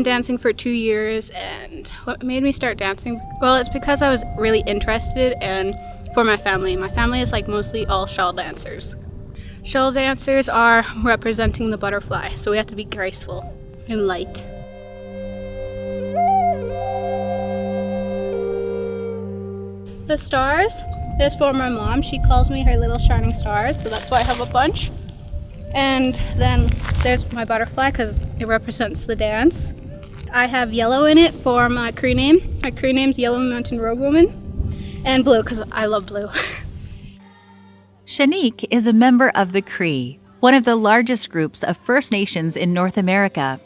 dancing for 2 years, and what made me start dancing? Well, it's because I was really interested and for my family. My family is like mostly all shawl dancers. Shawl dancers are representing the butterfly, so we have to be graceful and light. The stars is for my mom. She calls me her little shining stars, so that's why I have a bunch. And then there's my butterfly because it represents the dance. I have yellow in it for my Cree name. My Cree name's Yellow Mountain Road Woman. And blue because I love blue. Shanique is a member of the Cree, one of the largest groups of First Nations in North America.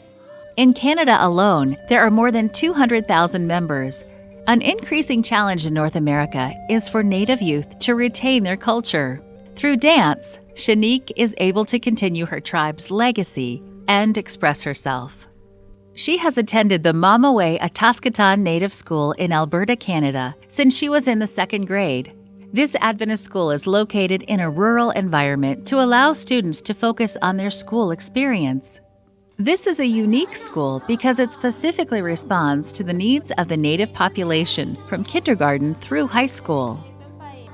In Canada alone, there are more than 200,000 members. An increasing challenge in North America is for Native youth to retain their culture. Through dance, Shanique is able to continue her tribe's legacy and express herself. She has attended the Mamaway Ataskatan Native School in Alberta, Canada, since she was in the 2nd grade. This Adventist school is located in a rural environment to allow students to focus on their school experience. This is a unique school because it specifically responds to the needs of the Native population from kindergarten through high school.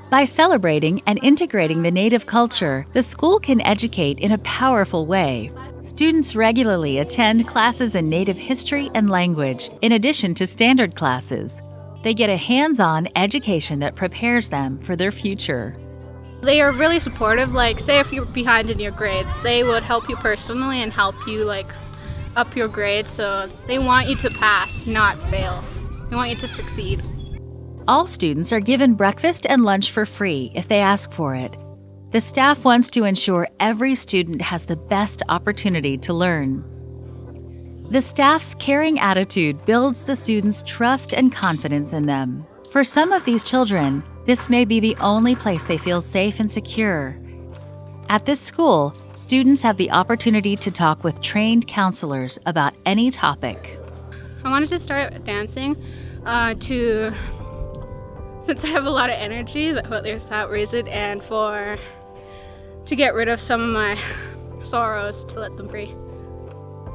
By celebrating and integrating the Native culture, the school can educate in a powerful way. Students regularly attend classes in Native history and language, in addition to standard classes. They get a hands-on education that prepares them for their future. They are really supportive. Like, say if you're behind in your grades, they would help you personally and help you like up your grades. So they want you to pass, not fail. They want you to succeed. All students are given breakfast and lunch for free if they ask for it. The staff wants to ensure every student has the best opportunity to learn. The staff's caring attitude builds the students' trust and confidence in them. For some of these children, this may be the only place they feel safe and secure. At this school, students have the opportunity to talk with trained counselors about any topic. I wanted to start dancing since I have a lot of energy, there's that reason, and to get rid of some of my sorrows, to let them free.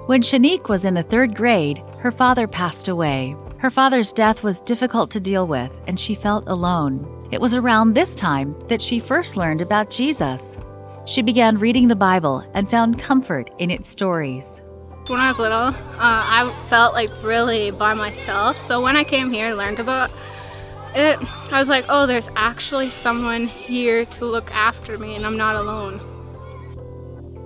When Shanique was in the 3rd grade, her father passed away. Her father's death was difficult to deal with, and she felt alone. It was around this time that she first learned about Jesus. She began reading the Bible and found comfort in its stories. When I was little, I felt like really by myself. So when I came here and learned about it, I was like, oh, there's actually someone here to look after me and I'm not alone.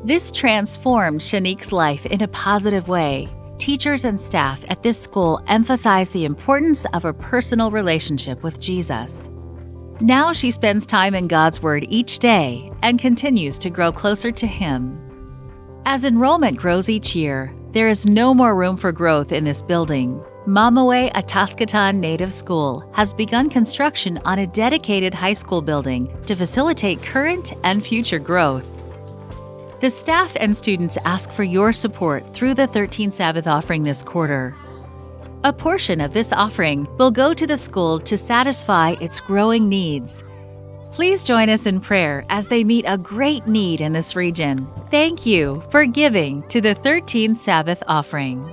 This transformed Shanique's life in a positive way. Teachers and staff at this school emphasize the importance of a personal relationship with Jesus. Now she spends time in God's Word each day and continues to grow closer to Him. As enrollment grows each year, there is no more room for growth in this building. Mamaway Ataskatan Native School has begun construction on a dedicated high school building to facilitate current and future growth. The staff and students ask for your support through the 13th Sabbath offering this quarter. A portion of this offering will go to the school to satisfy its growing needs. Please join us in prayer as they meet a great need in this region. Thank you for giving to the 13th Sabbath offering.